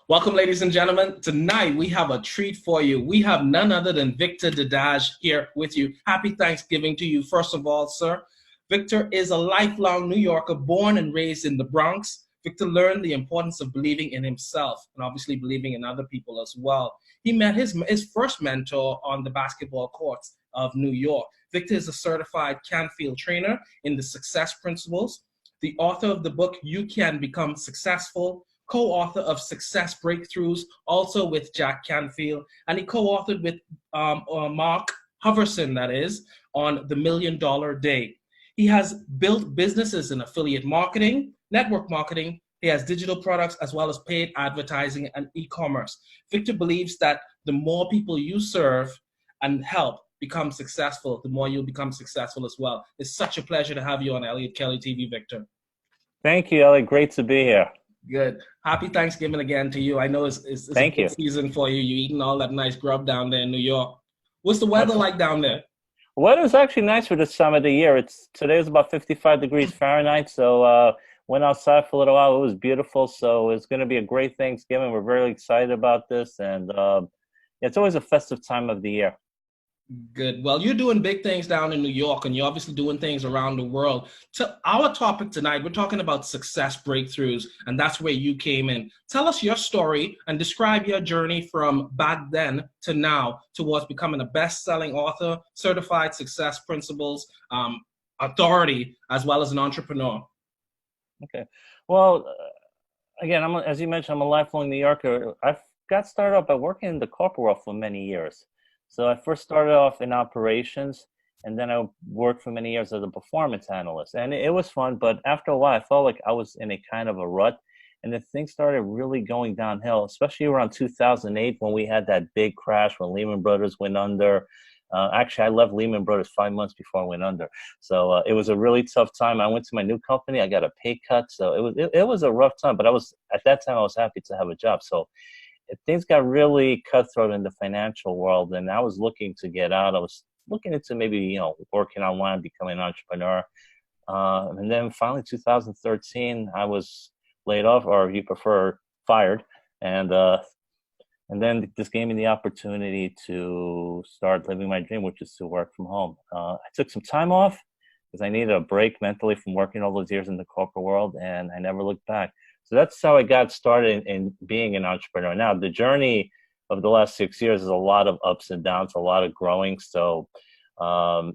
Welcome, ladies and gentlemen. Tonight, we have a treat for you. We have none other than Victor Dedaj here with you. Happy Thanksgiving to you, first of all, sir. Victor is a lifelong New Yorker, born and raised in the Bronx. Victor learned the importance of believing in himself and obviously believing in other people as well. He met his first mentor on the basketball courts of New York. Victor is a certified Canfield trainer in the Success Principles, the author of the book, You Can Become Successful, co-author of Success Breakthroughs, also with Jack Canfield, and he co-authored with Mark Hoverson, that is, on the $1 Million Day. He has built businesses in affiliate marketing, network marketing. He has digital products as well as paid advertising and e-commerce. Victor believes that the more people you serve and help become successful, the more you'll become successful as well. It's such a pleasure to have you on Eliot Kelly TV, Victor. Thank you, Ellie. Great to be here. Good. Happy Thanksgiving again to you. I know it's Thank a you. good season for you. You're eating all that nice grub down there in New York. What's the weather like down there? Weather's actually nice for this time of the year. Today is about 55 degrees Fahrenheit, so went outside for a little while. It was beautiful, so it's going to be a great Thanksgiving. We're very excited about this, and it's always a festive time of the year. Good. Well, you're doing big things down in New York, and you're obviously doing things around the world. So our topic tonight, we're talking about success breakthroughs, and that's where you came in. Tell us your story and describe your journey from back then to now towards becoming a best-selling author, certified success principles, authority, as well as an entrepreneur. Okay. Well, again, as you mentioned, I'm a lifelong New Yorker. I got started off by working in the corporate world for many years. So I first started off in operations, and then I worked for many years as a performance analyst. And it was fun, but after a while, I felt like I was in a kind of a rut, and the things started really going downhill, especially around 2008 when we had that big crash when Lehman Brothers went under. Actually, I left Lehman Brothers 5 months before I went under. So it was a really tough time. I went to my new company. I got a pay cut. So it was a rough time, but at that time, I was happy to have a job. So things got really cutthroat in the financial world, and I was looking to get out. I was looking into maybe, working online, becoming an entrepreneur. And then finally, 2013, I was laid off, or if you prefer, fired. And then this gave me the opportunity to start living my dream, which is to work from home. I took some time off because I needed a break mentally from working all those years in the corporate world, and I never looked back. So that's how I got started in being an entrepreneur. Now, the journey of the last 6 years is a lot of ups and downs, a lot of growing. So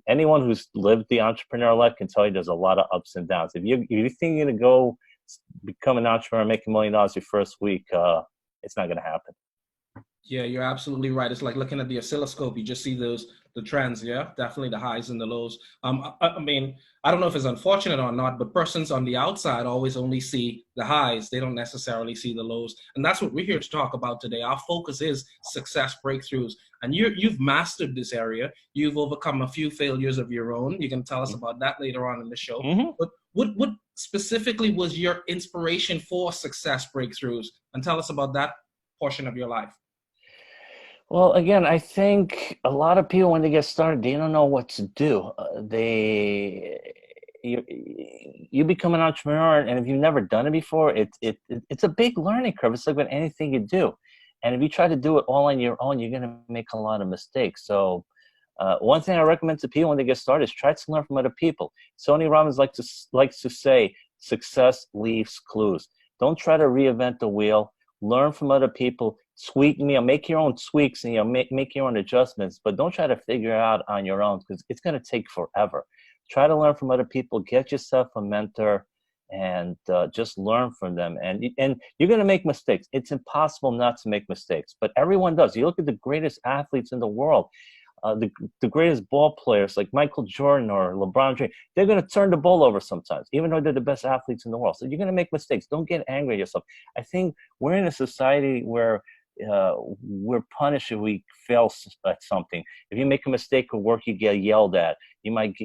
anyone who's lived the entrepreneur life can tell you there's a lot of ups and downs. If you think you're going to go become an entrepreneur and make $1 million your first week, it's not going to happen. Yeah, you're absolutely right. It's like looking at the oscilloscope. You just see the trends. Yeah, definitely the highs and the lows. I mean, I don't know if it's unfortunate or not, but persons on the outside always only see the highs. They don't necessarily see the lows. And that's what we're here to talk about today. Our focus is success breakthroughs. And you've mastered this area. You've overcome a few failures of your own. You can tell us about that later on in the show. Mm-hmm. But what specifically was your inspiration for success breakthroughs? And tell us about that portion of your life. Well, again, I think a lot of people, when they get started, they don't know what to do. You become an entrepreneur, and if you've never done it before, it's a big learning curve. It's like with anything you do. And if you try to do it all on your own, you're going to make a lot of mistakes. So one thing I recommend to people when they get started is try to learn from other people. Tony Robbins likes to say, success leaves clues. Don't try to reinvent the wheel. Learn from other people. Make your own tweaks and make your own adjustments, but don't try to figure it out on your own because it's going to take forever. Try to learn from other people. Get yourself a mentor, and just learn from them. And you're going to make mistakes. It's impossible not to make mistakes, but everyone does. You look at the greatest athletes in the world, the greatest ball players like Michael Jordan or LeBron James. They're going to turn the ball over sometimes, even though they're the best athletes in the world. So you're going to make mistakes. Don't get angry at yourself. I think we're in a society where we're punished if we fail at something. If you make a mistake at work, you get yelled at. You might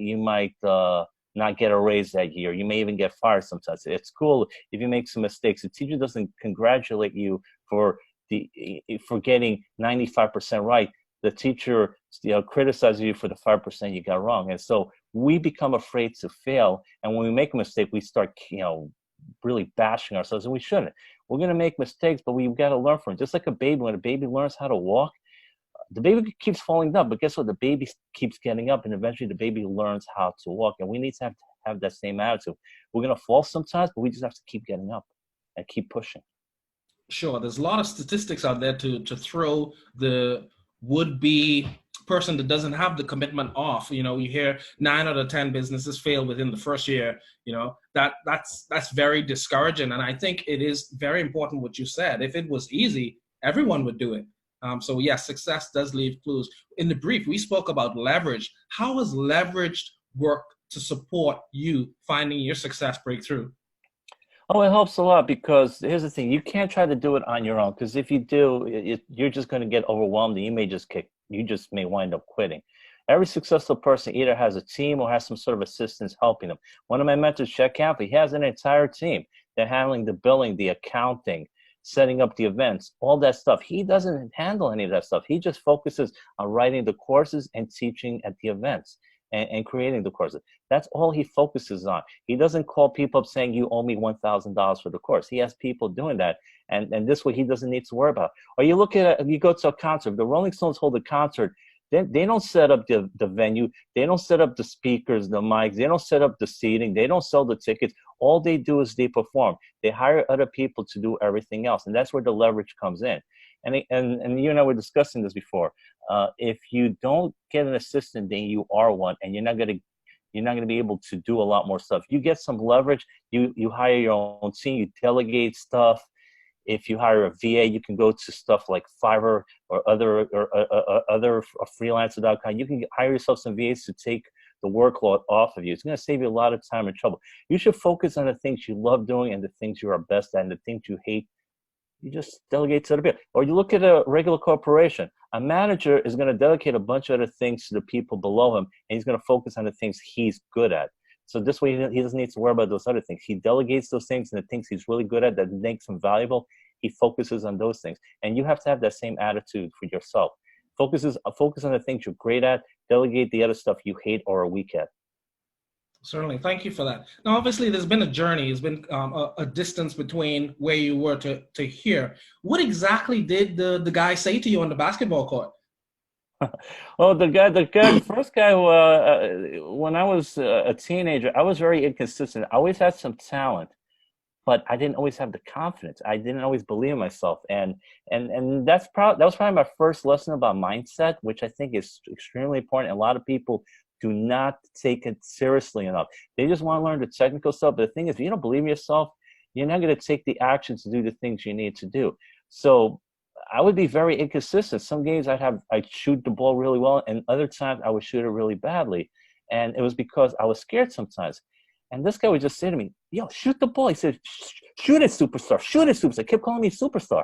not get a raise that year. You may even get fired sometimes. It's cool if you make some mistakes. The teacher doesn't congratulate you for getting 95% right. The teacher criticizes you for the 5% you got wrong. And so we become afraid to fail. And when we make a mistake, we start really bashing ourselves, and we shouldn't. We're going to make mistakes, but we've got to learn from it. Just like a baby, when a baby learns how to walk, the baby keeps falling down, but guess what? The baby keeps getting up, and eventually the baby learns how to walk. And we need to have that same attitude. We're going to fall sometimes, but we just have to keep getting up and keep pushing. Sure, there's a lot of statistics out there to throw the would-be person that doesn't have the commitment off. You hear 9 out of 10 businesses fail within the first year. That's very discouraging, and I think it is very important what you said. If it was easy, everyone would do it. So yes, success does leave clues. In the brief, we spoke about leverage. How has leverage worked to support you finding your success breakthrough? Oh, it helps a lot, because here's the thing. You can't try to do it on your own, because if you do, you're just going to get overwhelmed, and you just may wind up quitting. Every successful person either has a team or has some sort of assistance helping them. One of my mentors, Jack Canfield, he has an entire team. They're handling the billing, the accounting, setting up the events, all that stuff. He doesn't handle any of that stuff. He just focuses on writing the courses and teaching at the events. And creating the courses. That's all he focuses on. He doesn't call people up saying, you owe me $1,000 for the course. He has people doing that. And this way he doesn't need to worry about it. Or you look at you go to a concert. The Rolling Stones hold a concert. They don't set up the venue. They don't set up the speakers, the mics. They don't set up the seating. They don't sell the tickets. All they do is they perform. They hire other people to do everything else. And that's where the leverage comes in. And you and I were discussing this before. If you don't get an assistant, then you are one, and you're not going to be able to do a lot more stuff. You get some leverage. You hire your own team. You delegate stuff. If you hire a VA, you can go to stuff like Fiverr or other freelancer.com. You can hire yourself some VAs to take the workload off of you. It's going to save you a lot of time and trouble. You should focus on the things you love doing and the things you are best at, and the things you hate, you just delegate to other people. Or you look at a regular corporation. A manager is going to delegate a bunch of other things to the people below him, and he's going to focus on the things he's good at. So this way, he doesn't need to worry about those other things. He delegates those things, and the things he's really good at that makes him valuable, he focuses on those things. And you have to have that same attitude for yourself. Focus on the things you're great at. Delegate the other stuff you hate or are weak at. Certainly. Thank you for that. Now, obviously, there's been a journey. There's been a distance between where you were to here. What exactly did the guy say to you on the basketball court? Well, the first guy, when I was a teenager, I was very inconsistent. I always had some talent, but I didn't always have the confidence. I didn't always believe in myself. And that was probably my first lesson about mindset, which I think is extremely important. A lot of people do not take it seriously enough. They just want to learn the technical stuff. But the thing is, if you don't believe in yourself, you're not going to take the action to do the things you need to do. So I would be very inconsistent. Some games I'd shoot the ball really well, and other times I would shoot it really badly. And it was because I was scared sometimes. And this guy would just say to me, yo, shoot the ball. He said, shoot it, superstar. Shoot it, superstar. He kept calling me superstar.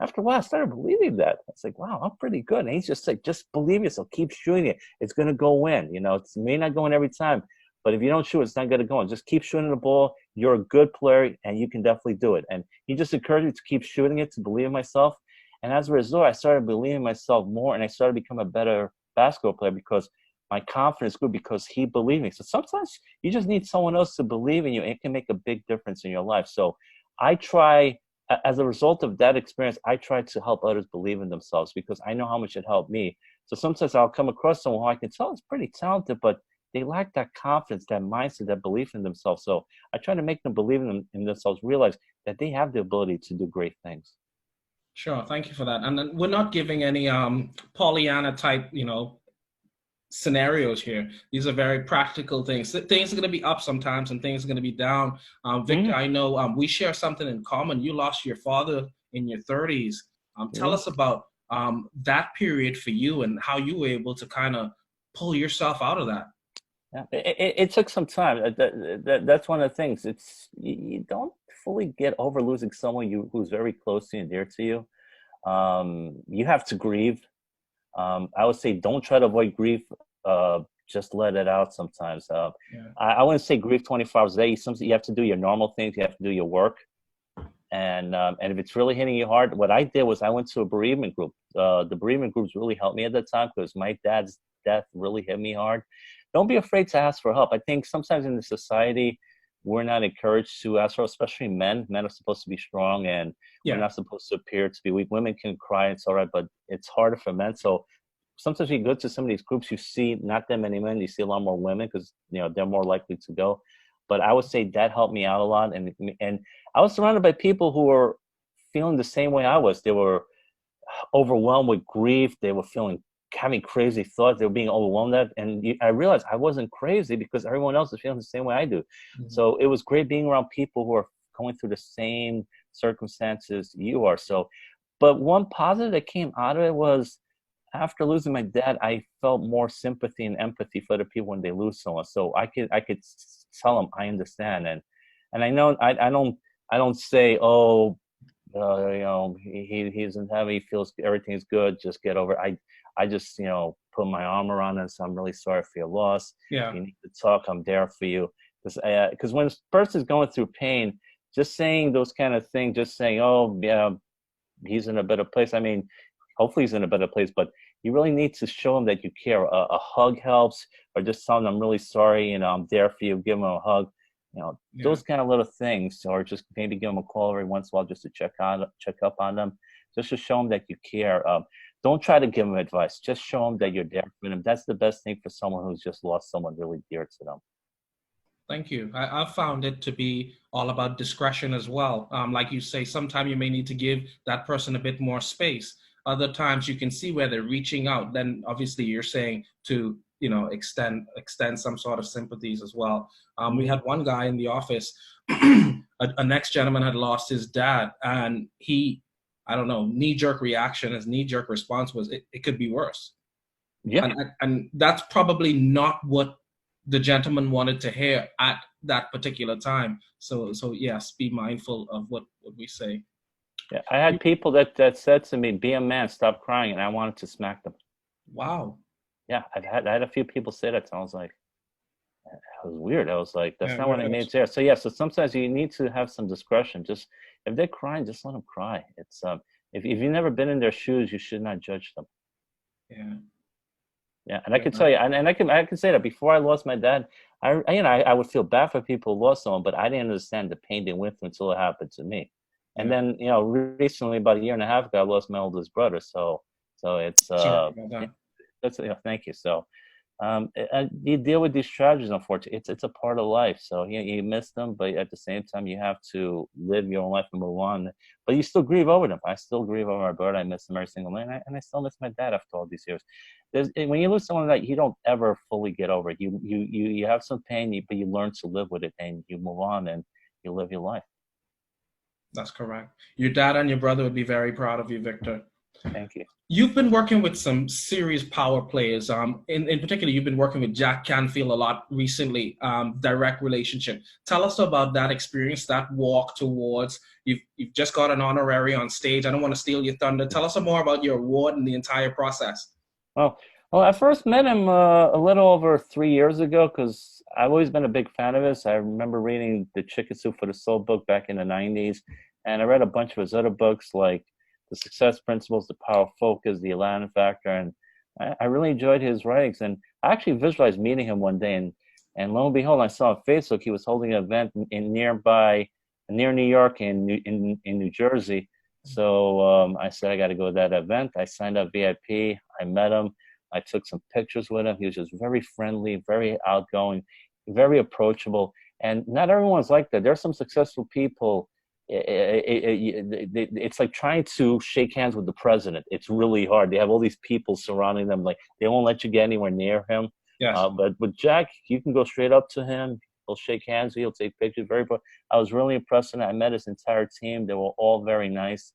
After a while, I started believing that. I was like, wow, I'm pretty good. And he's just like, just believe yourself. Keep shooting it. It's going to go in. You know, it may not go in every time, but if you don't shoot, it's not going to go in. Just keep shooting the ball. You're a good player, and you can definitely do it. And he just encouraged me to keep shooting it, to believe in myself. And as a result, I started believing in myself more, and I started to become a better basketball player because my confidence grew because he believed in me. So sometimes you just need someone else to believe in you, and it can make a big difference in your life. So I try, as a result of that experience, I try to help others believe in themselves because I know how much it helped me. So sometimes I'll come across someone who I can tell is pretty talented, but they lack that confidence, that mindset, that belief in themselves. So I try to make them believe in themselves, realize that they have the ability to do great things. Sure, thank you for that. And then we're not giving any Pollyanna type, scenarios here. These are very practical things. Things are going to be up sometimes, and things are going to be down. Victor, I know we share something in common. You lost your father in your 30s. Tell us about that period for you and how you were able to kind of pull yourself out of that. Yeah, it took some time. That's one of the things. You don't fully get over losing someone who's very close to you and dear to you. You have to grieve. I would say don't try to avoid grief. Just let it out sometimes. I wouldn't say grief 24 hours a day. You have to do your normal things. You have to do your work. And if it's really hitting you hard, what I did was I went to a bereavement group. The bereavement groups really helped me at that time because my dad's death really hit me hard. Don't be afraid to ask for help. I think sometimes in the society, we're not encouraged to ask for, especially men. Men are supposed to be strong, and we're Yeah. not supposed to appear to be weak. Women can cry, it's all right, but it's harder for men. So sometimes you go to some of these groups, you see not that many men, you see a lot more women because they're more likely to go. But I would say that helped me out a lot, and I was surrounded by people who were feeling the same way I was. They were overwhelmed with grief. They were having crazy thoughts. They were being overwhelmed at, and I realized I wasn't crazy because everyone else is feeling the same way I do. Mhm. So it was great being around people who are going through the same circumstances you are. So, but one positive that came out of it was, after losing my dad, I felt more sympathy and empathy for other people when they lose someone. So I could tell them I understand, and I know I don't say, oh, he's in heaven, he feels everything is good, just get over it. I just put my arm around him and say, I'm really sorry for your loss. Yeah. If you need to talk, I'm there for you. Because when a person's going through pain, just saying those kind of things, just saying, oh yeah, he's in a better place. I mean, hopefully he's in a better place, but you really need to show him that you care. A hug helps, or just tell him, I'm really sorry, I'm there for you. Give him a hug. Those kind of little things, or just maybe give them a call every once in a while just to check up on them, just to show them that you care. Don't try to give them advice. Just show them that you're there for them. That's the best thing for someone who's just lost someone really dear to them. Thank you. I've found it to be all about discretion as well. Like you say, sometimes you may need to give that person a bit more space. Other times you can see where they're reaching out. Then obviously you're saying to extend some sort of sympathies as well. We had one guy in the office, a next gentleman had lost his dad, and I don't know, knee-jerk reaction, his knee-jerk response was, it could be worse. Yeah. And that's probably not what the gentleman wanted to hear at that particular time. So yes, be mindful of what we say. Yeah, I had people that said to me, "Be a man, stop crying," and I wanted to smack them. Wow. Yeah, I had a few people say that, so I was like, that was weird. I was like, that's not what I made there. So yeah, so sometimes you need to have some discretion. Just if they're crying, just let them cry. It's if you've never been in their shoes, you should not judge them. Yeah. Yeah, and I can tell you, and I can say that before I lost my dad, I would feel bad for people who lost someone, but I didn't understand the pain they went through until it happened to me. And then recently, about a year and a half ago, I lost my oldest brother. So it's that's thank you. So you deal with these tragedies, unfortunately. It's a part of life. So you miss them, but at the same time, you have to live your own life and move on. But you still grieve over them. I still grieve over my brother. I miss him every single day, and I still miss my dad after all these years. When you lose someone that you don't ever fully get over it, you have some pain, but you learn to live with it, and you move on and you live your life. That's correct. Your dad and your brother would be very proud of you, Victor. Thank you. You've been working with some serious power players. In particular, you've been working with Jack Canfield a lot recently. Direct relationship. Tell us about that experience, that walk towards. You've just got an honorary on stage. I don't want to steal your thunder. Tell us more about your award and the entire process. Well, I first met him a little over 3 years ago because I've always been a big fan of his. I remember reading the Chicken Soup for the Soul book back in the 90s, and I read a bunch of his other books like The Success Principles, The Power of Focus, The Atlanta Factor, and I really enjoyed his writings. And I actually visualized meeting him one day, and lo and behold, I saw on Facebook he was holding an event near New York in New Jersey. So I said, I got to go to that event. I signed up VIP. I met him. I took some pictures with him. He was just very friendly, very outgoing, very approachable. And not everyone's like that. There's some successful people. It's like trying to shake hands with the president. It's really hard. They have all these people surrounding them. Like they won't let you get anywhere near him. Yes. But with Jack, you can go straight up to him. He'll shake hands. He'll take pictures. I was really impressed, and I met his entire team. They were all very nice.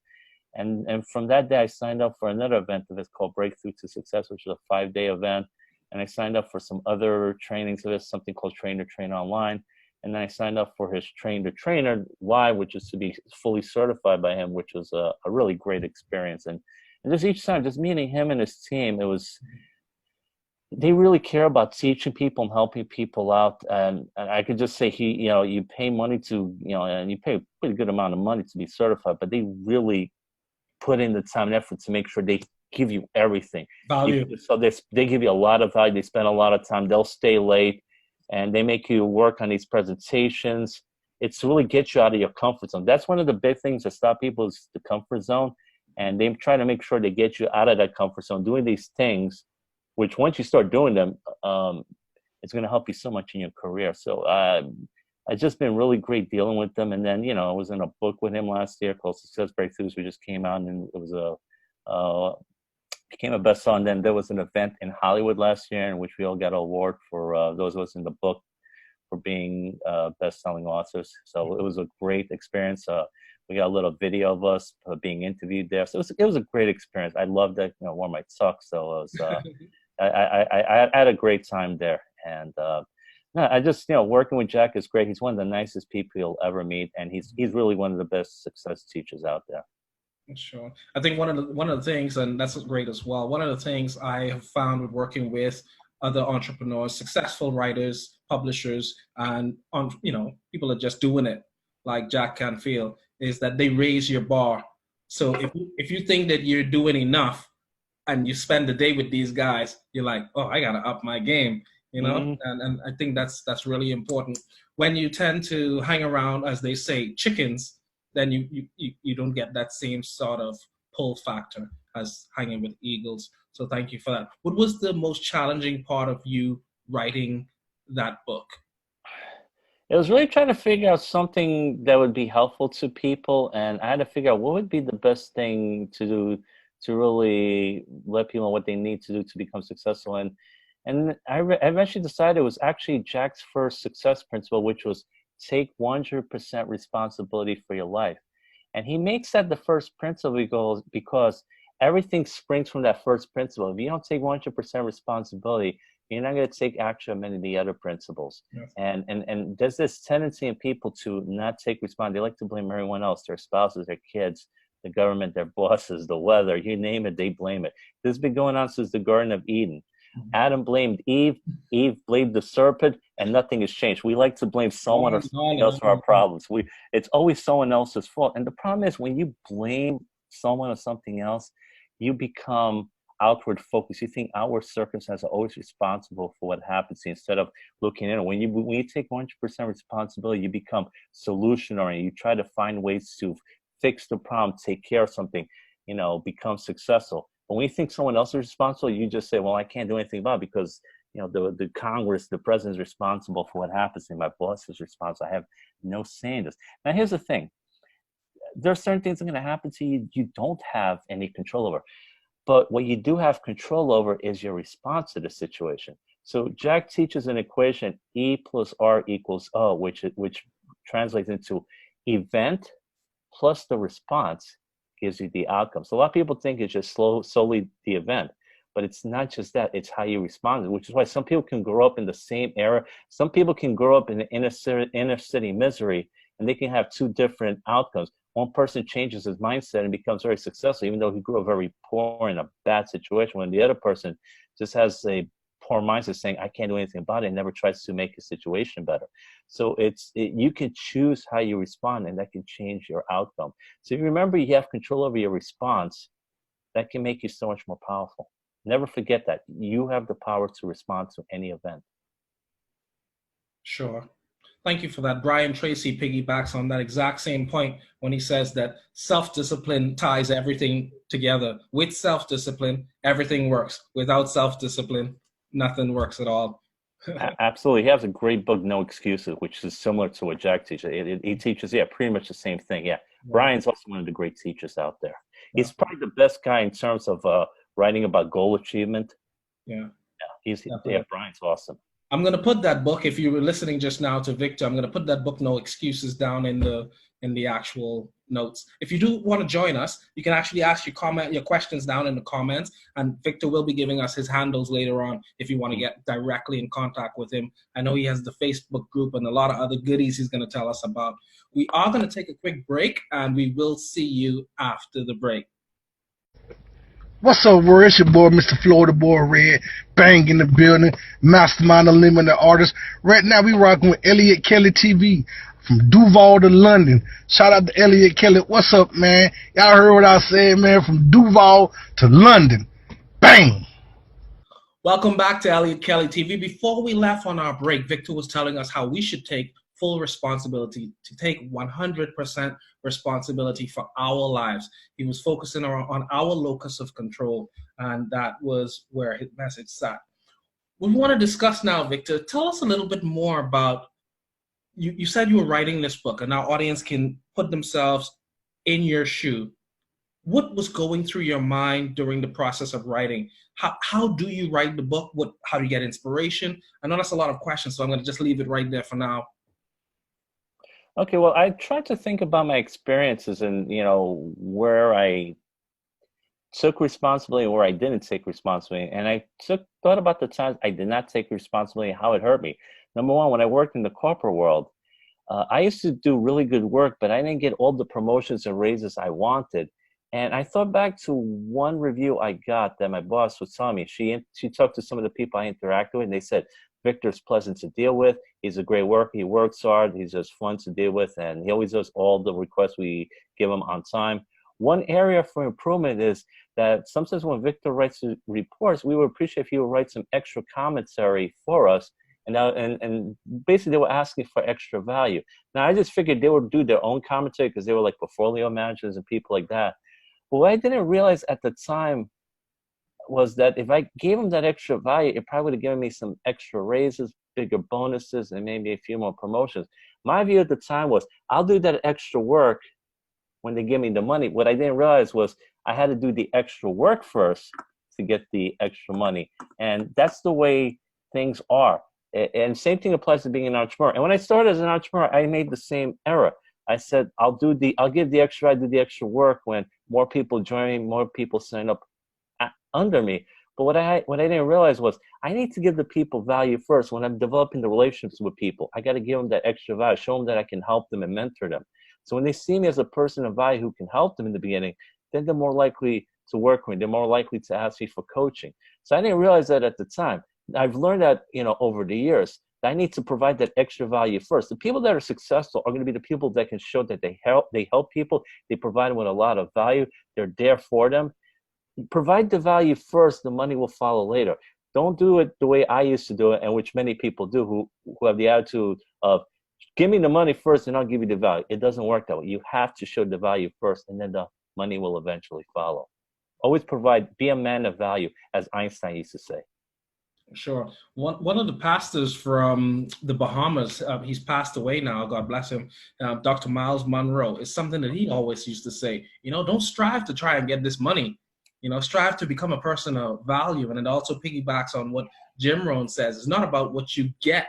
And from that day, I signed up for another event of his called Breakthrough to Success, which is a 5-day event. And I signed up for some other trainings of his, something called Train to Train Online. And then I signed up for his Train to Trainer Live, which is to be fully certified by him, which was a really great experience. And just each time, just meeting him and his team, they really care about teaching people and helping people out. And I could just say you pay money to, and you pay a pretty good amount of money to be certified, but they really put in the time and effort to make sure they give you everything. Value. So they give you a lot of value. They spend a lot of time. They'll stay late. and they make you work on these presentations. It's to really get you out of your comfort zone. That's one of the big things that stop people is the comfort zone. And they try to make sure they get you out of that comfort zone, doing these things, which once you start doing them, it's going to help you so much in your career. So it's just been really great dealing with them. And then, I was in a book with him last year called Success Breakthroughs. We just came out, and it was became a bestseller. And then there was an event in Hollywood last year in which we all got an award for those of us in the book for being best-selling authors. So it was a great experience. We got a little video of us being interviewed there. So it was a great experience. I loved it. Wore my tux. So it was, I had a great time there. And I just, working with Jack is great. He's one of the nicest people you'll ever meet. And he's really one of the best success teachers out there. Sure. I think one of the things, and that's great as well, one of the things I have found with working with other entrepreneurs, successful writers, publishers, and people are just doing it, like Jack Canfield, is that they raise your bar. So if you think that you're doing enough and you spend the day with these guys, you're like, oh, I gotta up my game, Mm-hmm. and I think that's really important. When you tend to hang around, as they say, chickens, then you don't get that same sort of pull factor as hanging with eagles. So thank you for that. What was the most challenging part of you writing that book? It was really trying to figure out something that would be helpful to people, and I had to figure out what would be the best thing to do to really let people know what they need to do to become successful. And I eventually decided it was actually Jack's first success principle, which was take 100% responsibility for your life. And he makes that the first principle because everything springs from that first principle. If you don't take 100% responsibility, you're not going to take action on many of the other principles. Yes. And there's this tendency in people to not take responsibility. They like to blame everyone else, their spouses, their kids, the government, their bosses, the weather, you name it, they blame it. This has been going on since the Garden of Eden. Adam blamed Eve, Eve blamed the serpent, and nothing has changed. We like to blame someone or something else for our problems. It's always someone else's fault. And the problem is when you blame someone or something else, you become outward focused. You think outward circumstances are always responsible for what happens instead of looking in. When you take 100% responsibility, you become solution oriented. You try to find ways to fix the problem, take care of something, become successful. But when you think someone else is responsible, you just say, well, I can't do anything about it because, the Congress, the president is responsible for what happens to me. My boss is responsible. I have no say in this. Now, here's the thing. There are certain things that are going to happen to you you don't have any control over. But what you do have control over is your response to the situation. So Jack teaches an equation, E plus R equals O, which translates into event plus the response gives you the outcome. So a lot of people think it's just solely the event, but it's not just that, it's how you respond, which is why some people can grow up in the same era. Some people can grow up in the inner city misery, and they can have two different outcomes. One person changes his mindset and becomes very successful, even though he grew up very poor in a bad situation, when the other person just has a poor mindset saying, I can't do anything about it, and never tries to make his situation better. So you can choose how you respond, and that can change your outcome. So if you remember you have control over your response, that can make you so much more powerful. Never forget that. You have the power to respond to any event. Sure. Thank you for that. Brian Tracy piggybacks on that exact same point when he says that self-discipline ties everything together. With self-discipline, everything works. Without self-discipline, nothing works at all. Absolutely. He has a great book, No Excuses, which is similar to what Jack teaches. He teaches, pretty much the same thing. Yeah. Brian's also one of the great teachers out there. He's probably the best guy in terms of writing about goal achievement. Brian's awesome. I'm going to put that book, if you were listening just now to Victor, I'm going to put that book, No Excuses, down in the actual notes. If you do want to join us, you can actually ask your questions down in the comments, and Victor will be giving us his handles later on if you want to get directly in contact with him. I know he has the Facebook group and a lot of other goodies he's going to tell us about. We are going to take a quick break, and we will see you after the break. What's up, world? It's your boy, Mr. Florida Boy Red, bang in the building, Mastermind Unlimited Artist. Right now, we rocking with Eliot Kelly TV from Duval to London. Shout out to Eliot Kelly. What's up, man? Y'all heard what I said, man, from Duval to London. Bang! Welcome back to Eliot Kelly TV. Before we left on our break, Victor was telling us how we should take full responsibility, to take 100% responsibility for our lives. He was focusing on our locus of control, and that was where his message sat. We want to discuss now, Victor. Tell us a little bit more about, you said you were writing this book, and our audience can put themselves in your shoe. What was going through your mind during the process of writing? How do you write the book? How do you get inspiration? I know that's a lot of questions, so I'm going to just leave it right there for now. Okay, well, I tried to think about my experiences and, where I took responsibility and where I didn't take responsibility. And I thought about the times I did not take responsibility and how it hurt me. Number one, when I worked in the corporate world, I used to do really good work, but I didn't get all the promotions and raises I wanted. And I thought back to one review I got that my boss was telling me. She talked to some of the people I interacted with, and they said, Victor's pleasant to deal with. He's a great worker. He works hard. He's just fun to deal with, and he always does all the requests we give him on time. One area for improvement is that sometimes when Victor writes reports, we would appreciate if he would write some extra commentary for us. And basically, they were asking for extra value. Now, I just figured they would do their own commentary because they were like portfolio managers and people like that. But what I didn't realize at the time was that if I gave them that extra value, it probably would have given me some extra raises, bigger bonuses, and maybe a few more promotions. My view at the time was, I'll do that extra work when they give me the money. What I didn't realize was I had to do the extra work first to get the extra money. And that's the way things are. And same thing applies to being an entrepreneur. And when I started as an entrepreneur, I made the same error. I said, I'll do the extra work when more people join me, more people sign up under me. But what I didn't realize was I need to give the people value first. When I'm developing the relationships with people, I got to give them that extra value, show them that I can help them and mentor them. So when they see me as a person of value who can help them in the beginning, then they're more likely to work with me. They're more likely to ask me for coaching. So I didn't realize that at the time. I've learned that, over the years, I need to provide that extra value first. The people that are successful are going to be the people that can show that they help people. They provide them with a lot of value. They're there for them. Provide the value first, the money will follow later. Don't do it the way I used to do it, and which many people do who have the attitude of, give me the money first and I'll give you the value. It doesn't work that way. You have to show the value first, and then the money will eventually follow. Always be a man of value, as Einstein used to say. Sure. One of the pastors from the Bahamas, he's passed away now, God bless him, Dr. Miles Monroe, is something that he always used to say, don't strive to try and get this money, strive to become a person of value. And it also piggybacks on what Jim Rohn says. It's not about what you get,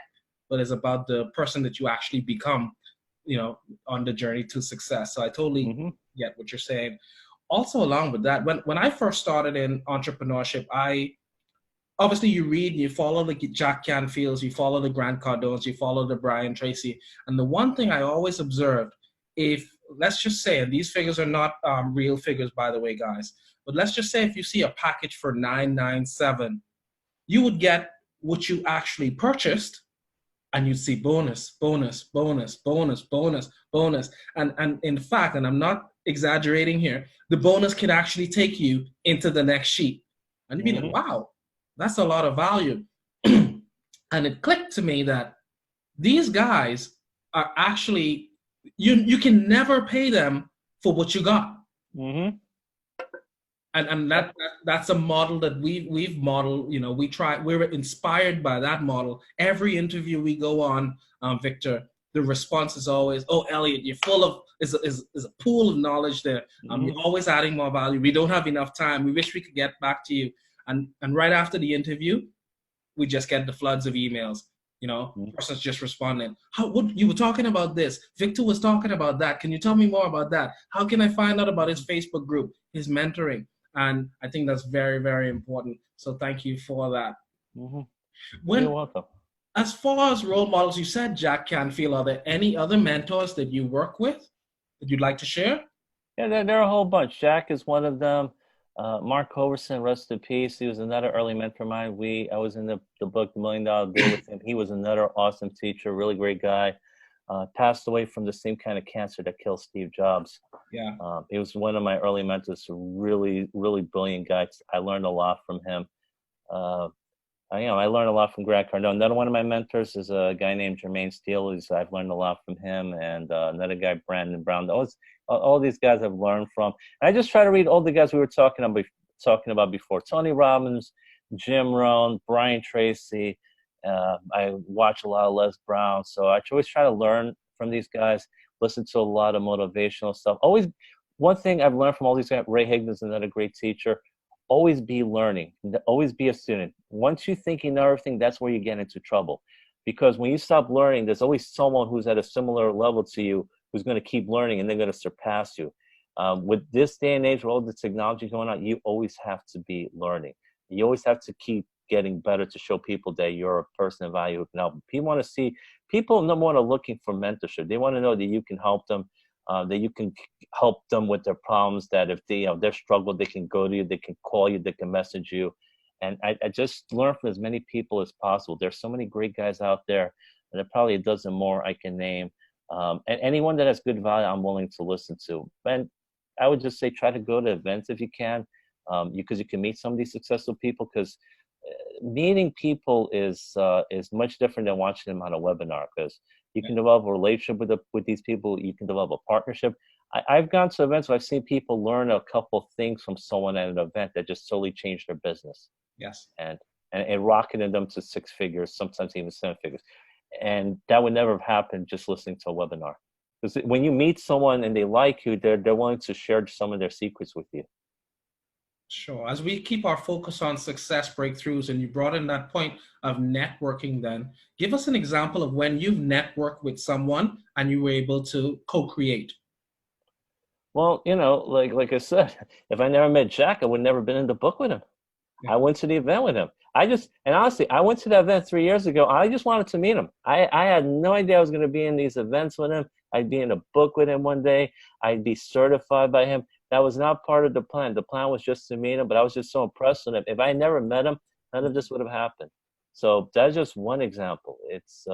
but it's about the person that you actually become, on the journey to success. So I totally get what you're saying. Also, along with that, when I first started in entrepreneurship, obviously, you read, you follow the Jack Canfields, you follow the Grant Cardones, you follow the Brian Tracy. And the one thing I always observed, let's just say, and these figures are not real figures, by the way, guys, but let's just say if you see a package for $997, you would get what you actually purchased, and you'd see bonus, bonus, bonus, bonus, bonus, bonus. And in fact, and I'm not exaggerating here, the bonus can actually take you into the next sheet. And you'd be like, wow. That's a lot of value. And it clicked to me that these guys are actually, you can never pay them for what you got. And that's a model that we've modeled, we're inspired by that model. Every interview we go on, Victor, the response is always, oh, Eliot, you're full of, is a pool of knowledge there. You're always adding more value. We don't have enough time. We wish we could get back to you. And right after the interview, we just get the floods of emails. Persons just responding. What you were talking about this? Victor was talking about that. Can you tell me more about that? How can I find out about his Facebook group, his mentoring? And I think that's very, very important. So thank you for that. You're welcome. As far as role models, you said Jack Canfield. Are there any other mentors that you work with that you'd like to share? Yeah, there are a whole bunch. Jack is one of them. Mark Hoverson, rest in peace. He was another early mentor of mine. I was in the book, The $1 Million Deal with him. He was another awesome teacher, really great guy. Passed away from the same kind of cancer that killed Steve Jobs. Yeah. He was one of my early mentors, a really, really brilliant guy. I learned a lot from him. I learned a lot from Grant Cardone. Another one of my mentors is a guy named Jermaine Steele. I've learned a lot from him, and another guy, Brandon Brown. All these guys I've learned from. And I just try to read all the guys we were talking about before: Tony Robbins, Jim Rohn, Brian Tracy. I watch a lot of Les Brown, so I always try to learn from these guys. Listen to a lot of motivational stuff. Always, one thing I've learned from all these guys. Ray Higdon's another great teacher. Always be learning. Always be a student. Once you think you know everything, that's where you get into trouble. Because when you stop learning, there's always someone who's at a similar level to you who's going to keep learning, and they're going to surpass you. With this day and age, with all the technology going on, you always have to be learning. You always have to keep getting better to show people that you're a person of value who can help them. People number one are looking for mentorship. They want to know that you can help them. That you can help them with their problems, that if they're struggling, they can go to you, they can call you, they can message you. And I just learn from as many people as possible. There's so many great guys out there, and there are probably a dozen more I can name. And anyone that has good value, I'm willing to listen to. And I would just say try to go to events if you can, because you can meet some of these successful people, because meeting people is much different than watching them on a webinar, because you can develop a relationship with these people. You can develop a partnership. I've gone to events where I've seen people learn a couple of things from someone at an event that just totally changed their business. Yes. And rocketed them to 6 figures, sometimes even 7 figures. And that would never have happened just listening to a webinar. Because when you meet someone and they like you, they're willing to share some of their secrets with you. Sure. As we keep our focus on success breakthroughs, and you brought in that point of networking, then give us an example of when you've networked with someone and you were able to co-create. Well, like I said, if I never met Jack, I would never have been in the book with him. Yeah. I went to the event with him. And honestly, I went to that event 3 years ago. I just wanted to meet him. I had no idea I was going to be in these events with him. I'd be in a book with him one day. I'd be certified by him. That was not part of the plan. The plan was just to meet him, but I was just so impressed with him. If I never met him, none of this would have happened. So that's just one example. It's,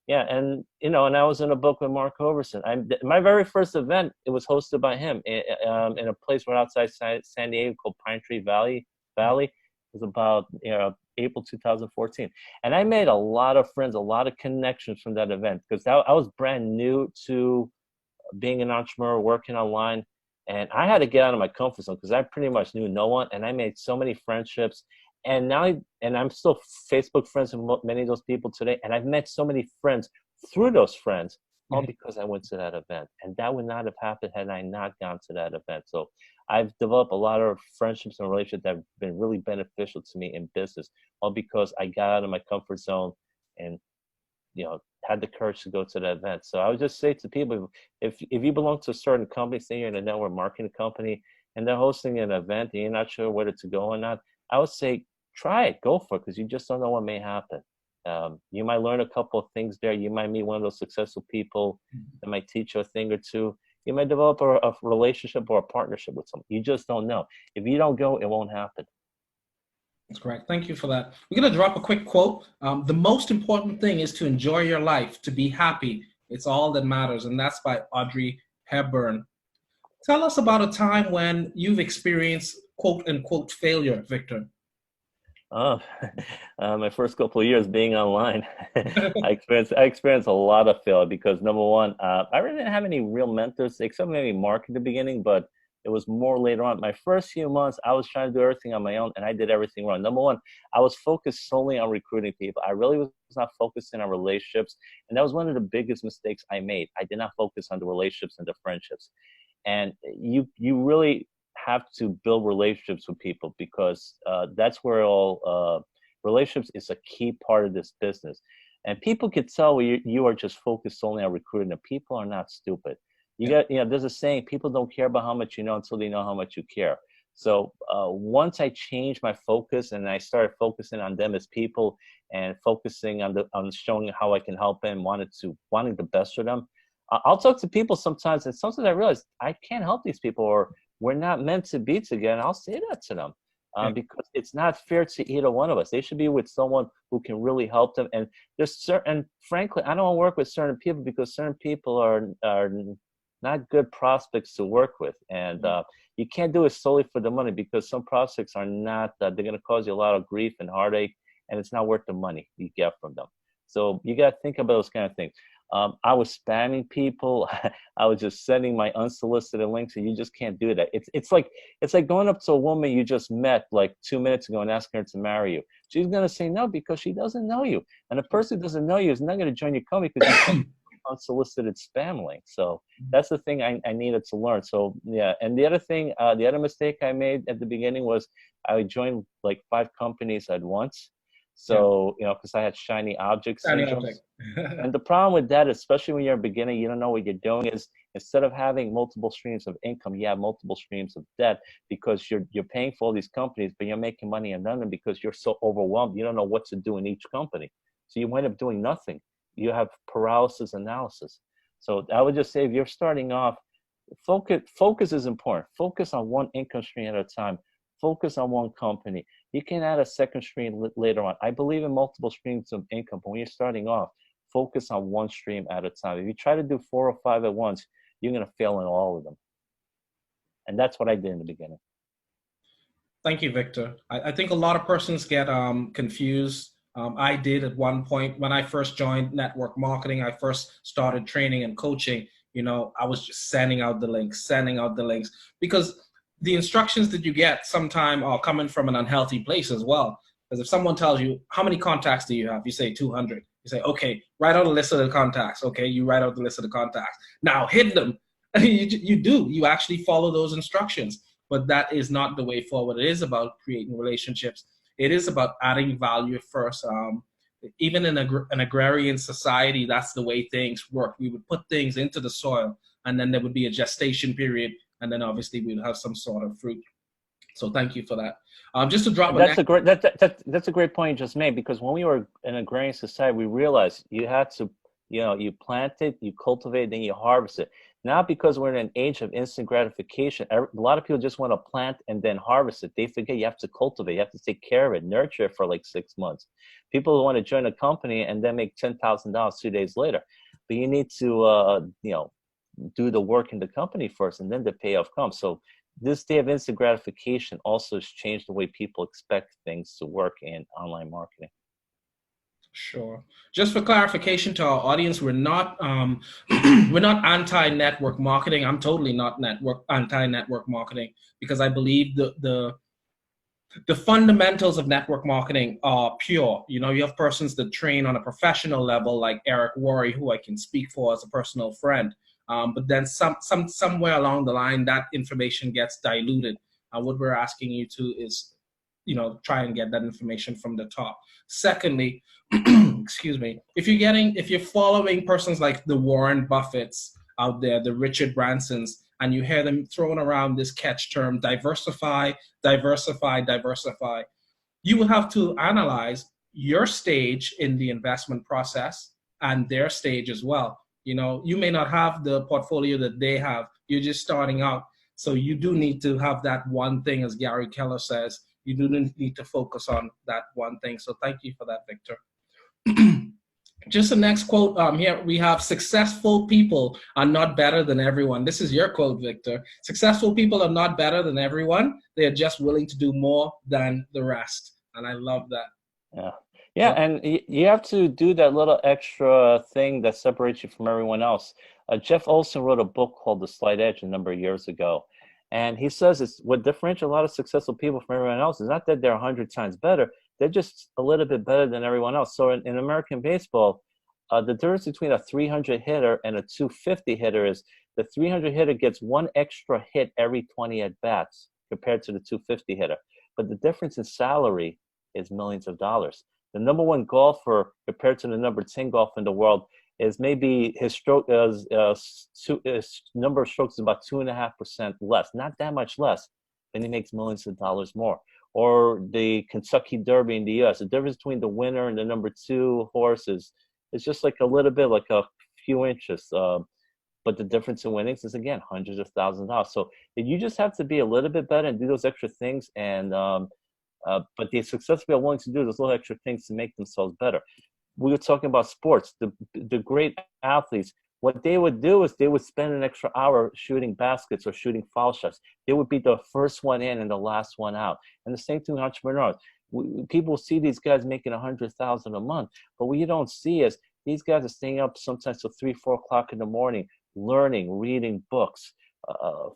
and I was in a book with Mark Overson. My very first event, it was hosted by him in a place right outside San Diego called Pine Tree Valley. It was about April 2014. And I made a lot of friends, a lot of connections from that event, because I was brand new to being an entrepreneur, working online. And I had to get out of my comfort zone because I pretty much knew no one. And I made so many friendships. And now, I'm still Facebook friends with many of those people today. And I've met so many friends through those friends, all because I went to that event. And that would not have happened had I not gone to that event. So I've developed a lot of friendships and relationships that have been really beneficial to me in business, all because I got out of my comfort zone and had the courage to go to that event. So I would just say to people, if you belong to a certain company, say you're in a network marketing company, and they're hosting an event and you're not sure whether to go or not, I would say try it, go for it, because you just don't know what may happen. You might learn a couple of things there. You might meet one of those successful people that might teach you a thing or two. You might develop a relationship or a partnership with someone. You just don't know. If you don't go, it won't happen. That's correct. Thank you for that. We're going to drop a quick quote. The most important thing is to enjoy your life, to be happy. It's all that matters. And that's by Audrey Hepburn. Tell us about a time when you've experienced quote unquote failure, Victor. My first couple of years being online, I experienced a lot of failure because, number one, I really didn't have any real mentors except maybe Mark in the beginning, but it was more later on. My first few months, I was trying to do everything on my own, and I did everything wrong. Number one, I was focused solely on recruiting people. I really was not focusing on relationships, and that was one of the biggest mistakes I made. I did not focus on the relationships and the friendships. And you really have to build relationships with people, because that's where all relationships is a key part of this business. And people can tell you are just focused solely on recruiting, and people are not stupid. There's a saying, people don't care about how much you know until they know how much you care. So once I changed my focus and I started focusing on them as people and focusing on showing how I can help them, wanting the best for them, I'll talk to people sometimes, and sometimes I realize I can't help these people, or we're not meant to be together. And I'll say that to them because it's not fair to either one of us. They should be with someone who can really help them. And frankly, I don't work with certain people because certain people are not good prospects to work with. And you can't do it solely for the money, because some prospects are not, they're going to cause you a lot of grief and heartache. and it's not worth the money you get from them. So you got to think about those kind of things. I was spamming people. I was just sending my unsolicited links, and you just can't do that. It's like going up to a woman you just met like 2 minutes ago and asking her to marry you. She's gonna say no because she doesn't know you, and a person who doesn't know you is not gonna join your company because you sent unsolicited spam link. So that's the thing I needed to learn. So yeah, and the other thing, the other mistake I made at the beginning was I joined like 5 companies at once. So, you know, because I had shiny object syndrome. And the problem with that, especially when you're a beginner, you don't know what you're doing, is instead of having multiple streams of income, you have multiple streams of debt because you're paying for all these companies, but you're making money in none of them because you're so overwhelmed. You don't know what to do in each company. So you wind up doing nothing. You have paralysis analysis. So I would just say if you're starting off, focus is important. Focus on one income stream at a time. Focus on one company. You can add a second stream later on. I believe in multiple streams of income, but when you're starting off, focus on one stream at a time. If you try to do 4 or 5 at once, you're going to fail in all of them. And that's what I did in the beginning. Thank you, Victor. I think a lot of persons get confused. I did at one point when I first joined network marketing. I first started training and coaching. You know, I was just sending out the links, because the instructions that you get sometime are coming from an unhealthy place as well. Because if someone tells you, how many contacts do you have? You say 200. You say, okay, write out a list of the contacts. Okay, you write out the list of the contacts. Now hit them. You actually follow those instructions. But that is not the way forward. It is about creating relationships. It is about adding value first. Even in an agrarian society, that's the way things work. We would put things into the soil, and then there would be a gestation period, and then obviously we'll have some sort of fruit. So thank you for that. Just to drop that's a great point you just made, because when we were in agrarian society, we realized you had to, you plant it, you cultivate it, then you harvest it. Now, because we're in an age of instant gratification, a lot of people just want to plant and then harvest it. They forget you have to cultivate, you have to take care of it, nurture it for like 6 months. People want to join a company and then make $10,000 2 days later, but you need to, do the work in the company first, and then the payoff comes. So this day of instant gratification also has changed the way people expect things to work in online marketing. Sure. Just for clarification to our audience, we're not we're not anti-network marketing. I'm totally not anti-network marketing, because I believe the fundamentals of network marketing are pure. You have persons that train on a professional level, like Eric Worre, who I can speak for as a personal friend. But then somewhere along the line, that information gets diluted. What we're asking you to is, try and get that information from the top. Secondly, excuse me, if you're following persons like the Warren Buffetts out there, the Richard Bransons, and you hear them throwing around this catch term, diversify, diversify, diversify, you will have to analyze your stage in the investment process and their stage as well. You may not have the portfolio that they have. You're just starting out. So you do need to have that one thing, as Gary Keller says. You do need to focus on that one thing. So thank you for that, Victor. Just the next quote here, we have: successful people are not better than everyone. This is your quote, Victor. Successful people are not better than everyone. They are just willing to do more than the rest. And I love that. Yeah, and you have to do that little extra thing that separates you from everyone else. Jeff Olson wrote a book called The Slight Edge a number of years ago. And he says what differentiates a lot of successful people from everyone else is not that they're 100 times better. They're just a little bit better than everyone else. So in American baseball, the difference between a 300 hitter and a 250 hitter is the 300 hitter gets one extra hit every 20 at-bats compared to the 250 hitter. But the difference in salary is millions of dollars. The number one golfer compared to the number 10 golfer in the world is maybe his number of strokes is about 2.5% less, not that much less, and he makes millions of dollars more. Or the Kentucky Derby in the U.S., the difference between the winner and the number 2 horse is just like a little bit, like a few inches. But the difference in winnings is, again, hundreds of thousands of dollars. So you just have to be a little bit better and do those extra things. And but the successful people are willing to do those little extra things to make themselves better. We were talking about sports. The great athletes, what they would do is they would spend an extra hour shooting baskets or shooting foul shots. They would be the first one in and the last one out. And the same thing with entrepreneurs. people see these guys making 100,000 a month, but what you don't see is these guys are staying up sometimes till 3, 4 o'clock in the morning, learning, reading books, uh,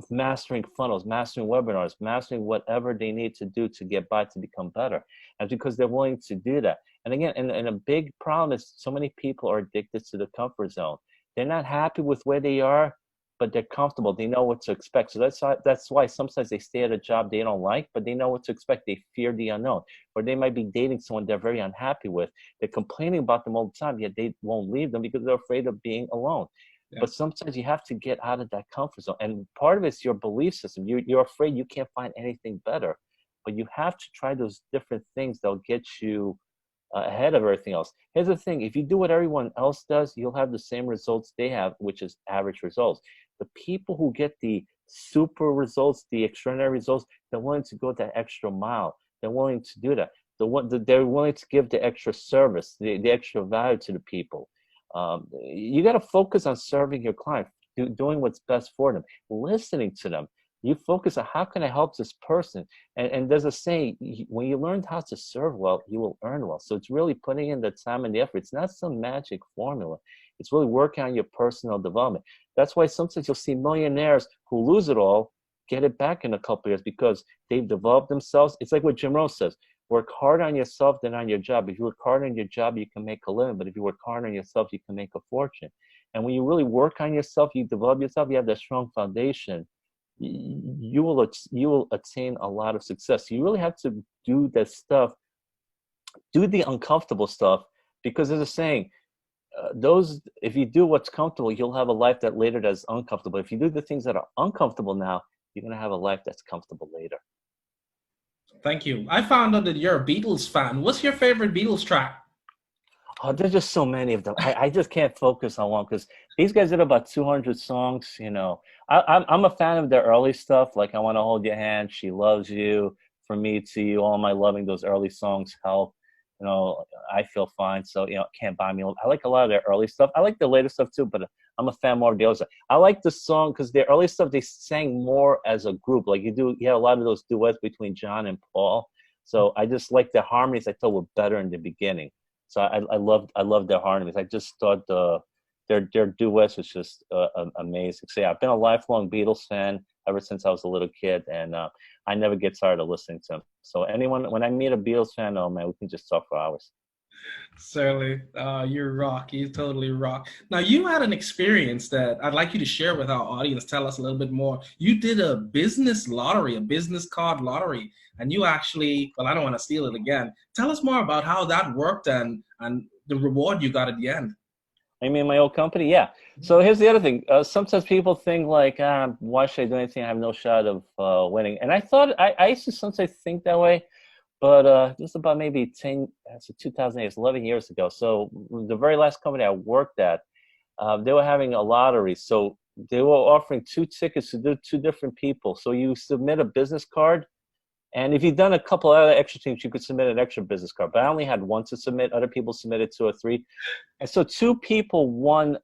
mastering funnels, mastering webinars, mastering whatever they need to do to get by, to become better. And because they're willing to do that. And again, and a big problem is so many people are addicted to the comfort zone. They're not happy with where they are, but they're comfortable. They know what to expect. So that's why sometimes they stay at a job they don't like, but they know what to expect. They fear the unknown. Or they might be dating someone they're very unhappy with. They're complaining about them all the time, yet they won't leave them because they're afraid of being alone. Yeah. But sometimes you have to get out of that comfort zone. And part of it's your belief system. You're afraid you can't find anything better. But you have to try those different things that'll get you ahead of everything else. Here's the thing. If you do what everyone else does, you'll have the same results they have, which is average results. The people who get the super results, the extraordinary results, they're willing to go that extra mile. They're willing to do that. They're willing to give the extra service, the extra value to the people. You got to focus on serving your client, doing what's best for them, listening to them. You focus on how can I help this person? And there's a saying, when you learn how to serve well, you will earn well. So it's really putting in the time and the effort. It's not some magic formula. It's really working on your personal development. That's why sometimes you'll see millionaires who lose it all, get it back in a couple of years because they've developed themselves. It's like what Jim Rohn says, work hard on yourself than on your job. If you work hard on your job, you can make a living. But if you work hard on yourself, you can make a fortune. And when you really work on yourself, you develop yourself, you have that strong foundation, you will attain a lot of success. You really have to do that stuff, do the uncomfortable stuff, because there's a saying, if you do what's comfortable, you'll have a life that later that's uncomfortable. If you do the things that are uncomfortable now, you're going to have a life that's comfortable later. Thank you. I found out that you're a Beatles fan. What's your favorite Beatles track? Oh, there's just so many of them. I just can't focus on one because these guys did about 200 songs. You know, I'm a fan of their early stuff. Like I Want to Hold Your Hand, She Loves You, From Me to You, All My Loving. Those early songs help. You know, I Feel Fine. So, you know, Can't Buy Me. I like a lot of their early stuff. I like the later stuff too, but I'm a fan more of the other stuff. I like the song because their early stuff, they sang more as a group. Like you have a lot of those duets between John and Paul. So I just like the harmonies I thought were better in the beginning. So I loved their harmonies. I just thought their duets was just amazing. So yeah, I've been a lifelong Beatles fan ever since I was a little kid, and I never get tired of listening to them. So when I meet a Beatles fan, oh man, we can just talk for hours. Certainly. You rock. You totally rock. Now, you had an experience that I'd like you to share with our audience. Tell us a little bit more. You did a business lottery, a business card lottery, and you actually, well, I don't want to steal it again. Tell us more about how that worked and the reward you got at the end. I mean, my old company, yeah. So here's the other thing. Sometimes people think like, why should I do anything? I have no shot of winning. And I thought, I used to sometimes think that way. But this is about maybe 2008, it's 11 years ago. So the very last company I worked at, they were having a lottery. So they were offering 2 tickets to do 2 different people. So you submit a business card. And if you've done a couple other extra things, you could submit an extra business card. But I only had 1 to submit. Other people submitted 2 or 3. And so 2 people won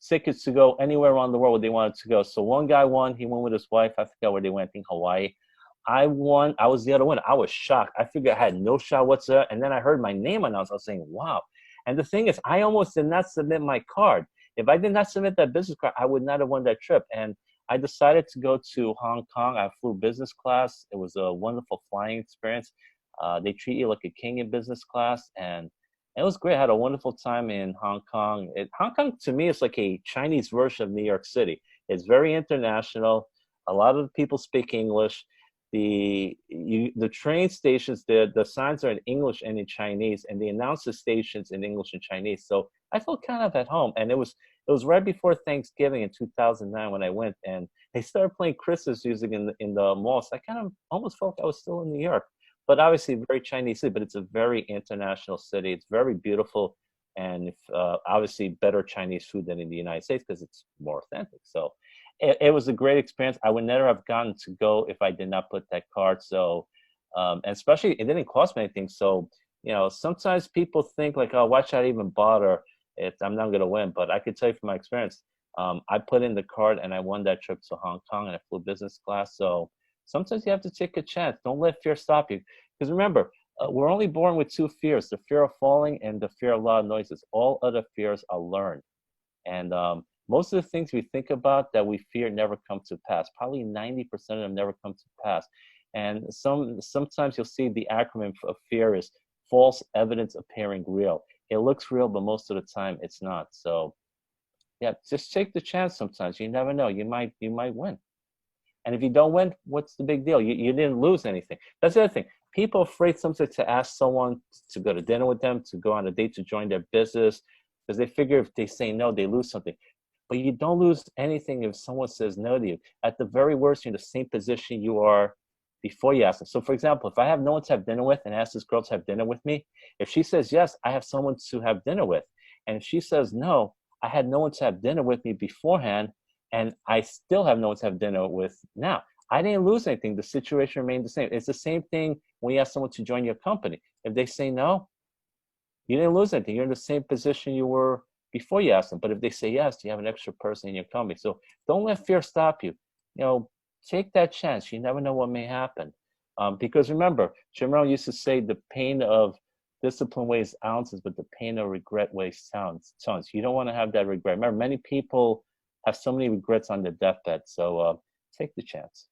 tickets to go anywhere around the world where they wanted to go. So one guy won. He went with his wife. I forgot where they went. I think Hawaii. I won. I was the other one. I was shocked. I figured I had no shot whatsoever. And then I heard my name announced. I was saying, wow. And the thing is, I almost did not submit my card. If I did not submit that business card, I would not have won that trip. And I decided to go to Hong Kong. I flew business class. It was a wonderful flying experience. They treat you like a king in business class. And it was great. I had a wonderful time in Hong Kong. Hong Kong, to me, is like a Chinese version of New York City. It's very international. A lot of people speak English. The train stations, the signs are in English and in Chinese, and they announce the stations in English and Chinese. So I felt kind of at home. And it was right before Thanksgiving in 2009 when I went, and they started playing Christmas music in the mall. So I kind of almost felt I was still in New York, but obviously very Chinese city. But it's a very international city. It's very beautiful, and obviously better Chinese food than in the United States because it's more authentic. So it was a great experience. I would never have gotten to go if I did not put that card. So, and especially it didn't cost me anything. So, you know, sometimes people think like, oh, why should I even bother? I'm not going to win. But I could tell you from my experience, I put in the card and I won that trip to Hong Kong and I flew business class. So Sometimes you have to take a chance. Don't let fear stop you. Because remember, we're only born with two fears, the fear of falling and the fear of loud noises. All other fears are learned. And most of the things we think about that we fear never come to pass. Probably 90% of them never come to pass. And sometimes you'll see the acronym of fear is false evidence appearing real. It looks real, but most of the time it's not. So yeah, just take the chance sometimes. You never know. You might win. And if you don't win, what's the big deal? You didn't lose anything. That's the other thing. People are afraid sometimes to ask someone to go to dinner with them, to go on a date, to join their business, because they figure if they say no, they lose something. But you don't lose anything if someone says no to you. At the very worst, you're in the same position you are before you ask them. So for example, if I have no one to have dinner with and ask this girl to have dinner with me, if she says yes, I have someone to have dinner with. And if she says no, I had no one to have dinner with me beforehand, and I still have no one to have dinner with now. I didn't lose anything. The situation remained the same. It's the same thing when you ask someone to join your company. If they say no, you didn't lose anything. You're in the same position you were before you ask them. But if they say yes, you have an extra person in your company. So don't let fear stop you. Take that chance. You never know what may happen. Because remember, Jim Rohn used to say the pain of discipline weighs ounces, but the pain of regret weighs tons. You don't want to have that regret. Remember, many people have so many regrets on their deathbed. So take the chance.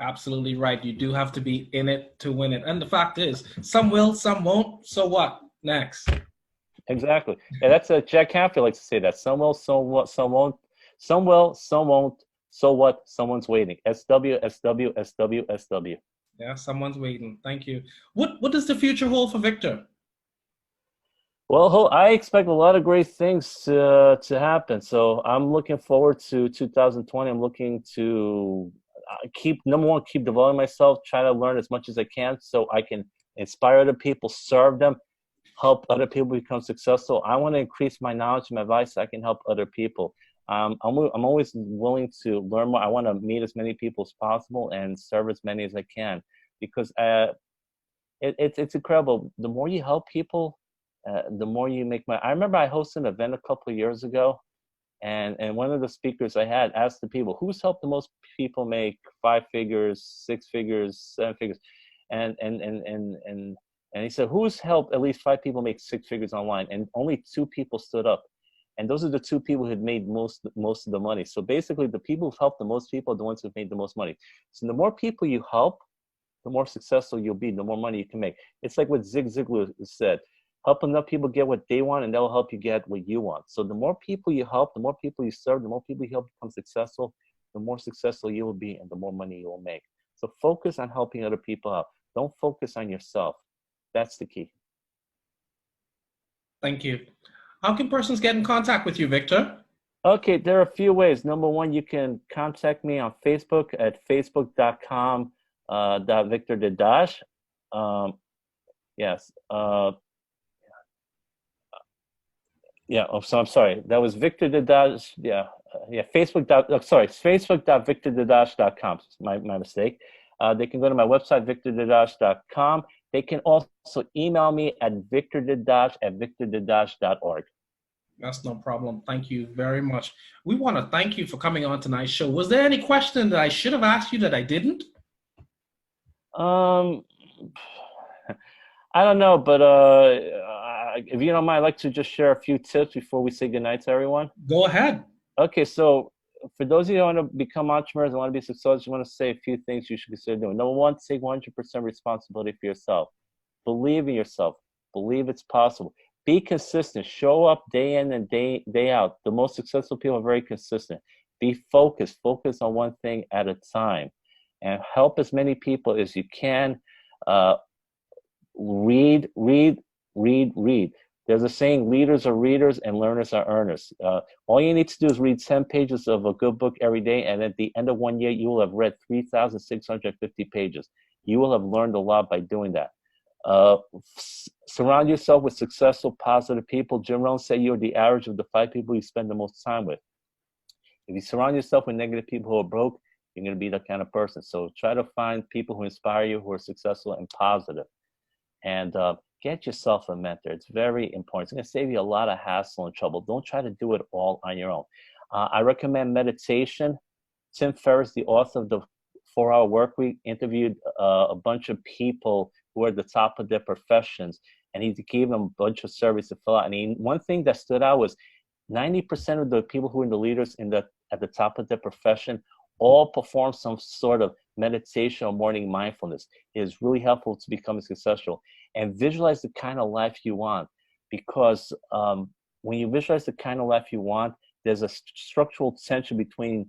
Absolutely right. You do have to be in it to win it. And the fact is, some will, some won't. So what? Next. Exactly. Yeah, that's Jack Canfield likes to say that. Some will, some what, some won't. Some will, some won't. So what? Someone's waiting. SW, SW, SW, SW. Yeah, someone's waiting. Thank you. What does the future hold for Victor? Well, I expect a lot of great things to happen. So I'm looking forward to 2020. I'm looking to keep developing myself, try to learn as much as I can so I can inspire other people, serve them, help other people become successful. I want to increase my knowledge and my advice so I can help other people. I'm always willing to learn more. I want to meet as many people as possible and serve as many as I can, because it's incredible. The more you help people, the more you make money. I remember I hosted an event a couple of years ago, and one of the speakers I had asked the people, who's helped the most people make 5 figures, 6 figures, 7 figures? And he said, who's helped at least 5 people make 6 figures online? And only 2 people stood up. And those are the 2 people who had made most of the money. So basically, the people who've helped the most people are the ones who've made the most money. So the more people you help, the more successful you'll be, the more money you can make. It's like what Zig Ziglar said. Help enough people get what they want, and they'll help you get what you want. So the more people you help, the more people you serve, the more people you help become successful, the more successful you will be and the more money you will make. So focus on helping other people out. Don't focus on yourself. That's the key. Thank you. How can persons get in contact with you, Victor? Okay, there are a few ways. Number one, you can contact me on Facebook at facebook.com/Victor Dedaj. Yes. Yeah. Oh, so I'm sorry. That was Victor Dedaj. Yeah. Facebook.victordedaj.com. My mistake. They can go to my website, victordedaj.com. They can also email me at victordedaj@victordedaj.org. That's no problem. Thank you very much. We want to thank you for coming on tonight's show. Was there any question that I should have asked you that I didn't? I don't know, but if you don't mind, I'd like to just share a few tips before we say goodnight to everyone. Go ahead. Okay, so for those of you who want to become entrepreneurs and want to be successful, I just want to say a few things you should consider doing. Number one, take 100% responsibility for yourself. Believe in yourself. Believe it's possible. Be consistent. Show up day in and day out. The most successful people are very consistent. Be focused. Focus on one thing at a time. And help as many people as you can. Read. There's a saying, leaders are readers and learners are earners. All you need to do is read 10 pages of a good book every day, and at the end of 1 year, you will have read 3,650 pages. You will have learned a lot by doing that. Surround yourself with successful, positive people. Jim Rohn said you're the average of the 5 people you spend the most time with. If you surround yourself with negative people who are broke, you're going to be that kind of person. So try to find people who inspire you, who are successful and positive. And get yourself a mentor. It's very important. It's going to save you a lot of hassle and trouble. Don't try to do it all on your own. I recommend meditation. Tim Ferriss, the author of the 4-hour work week, interviewed a bunch of people who are at the top of their professions, and he gave them a bunch of surveys to fill out. And one thing that stood out was 90% of the people who are the leaders at the top of their profession all perform some sort of meditation or morning mindfulness. It is really helpful to becoming successful. And visualize the kind of life you want, because when you visualize the kind of life you want, there's a structural tension between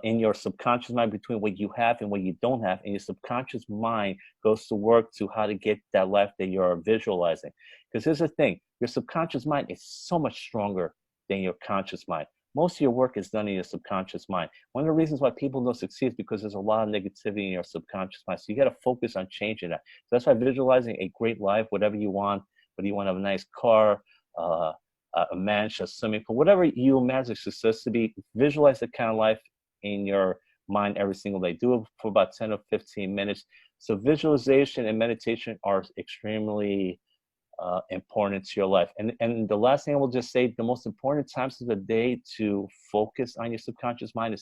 in your subconscious mind between what you have and what you don't have, and your subconscious mind goes to work to how to get that life that you're visualizing. Because here's the thing, your subconscious mind is so much stronger than your conscious mind. Most of your work is done in your subconscious mind. One of the reasons why people don't succeed is because there's a lot of negativity in your subconscious mind. So you got to focus on changing that. So that's why visualizing a great life, whatever you want, whether you want to have a nice car, a mansion, a swimming pool, whatever you imagine success to be, visualize the kind of life in your mind every single day. Do it for about 10 or 15 minutes. So visualization and meditation are extremely important to your life. And the last thing I will just say, the most important times of the day to focus on your subconscious mind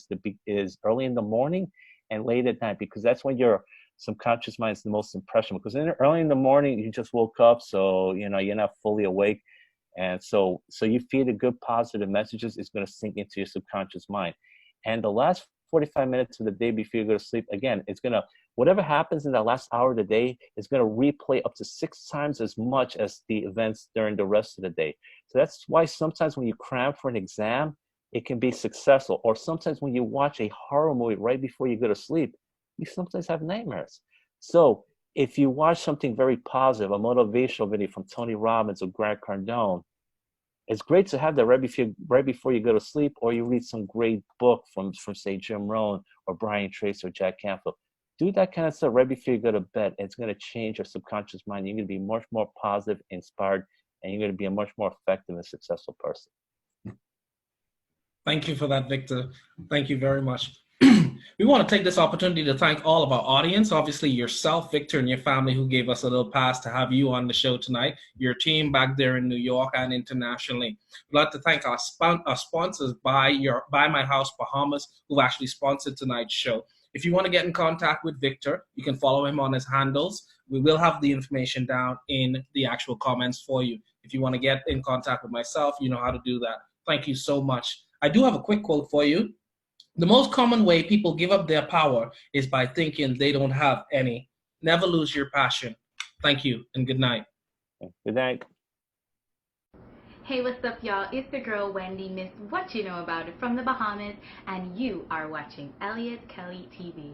is early in the morning and late at night, because that's when your subconscious mind is the most impressionable. Because early in the morning, you just woke up, so you're not fully awake. And so you feed a good positive messages, it's going to sink into your subconscious mind. And the last 45 minutes of the day before you go to sleep, again, it's going to, whatever happens in that last hour of the day is going to replay up to 6 times as much as the events during the rest of the day. So that's why sometimes when you cram for an exam, it can be successful. Or sometimes when you watch a horror movie right before you go to sleep, you sometimes have nightmares. So if you watch something very positive, a motivational video from Tony Robbins or Grant Cardone, it's great to have that right before you go to sleep, or you read some great book from say Jim Rohn or Brian Tracy or Jack Canfield. Do that kind of stuff right before you go to bed. It's going to change your subconscious mind. You're going to be much more positive, inspired, and you're going to be a much more effective and successful person. Thank you for that, Victor. Thank you very much. We want to take this opportunity to thank all of our audience, obviously yourself, Victor, and your family who gave us a little pass to have you on the show tonight, your team back there in New York and internationally. We'd like to thank our sponsors, Buy My House Bahamas, who've actually sponsored tonight's show. If you want to get in contact with Victor, you can follow him on his handles. We will have the information down in the actual comments for you. If you want to get in contact with myself, you know how to do that. Thank you so much. I do have a quick quote for you. The most common way people give up their power is by thinking they don't have any. Never lose your passion. Thank you and good night. Good night. Hey, what's up, y'all? It's the girl Wendy, Miss What You Know About It from the Bahamas, and you are watching Eliot Kelly TV.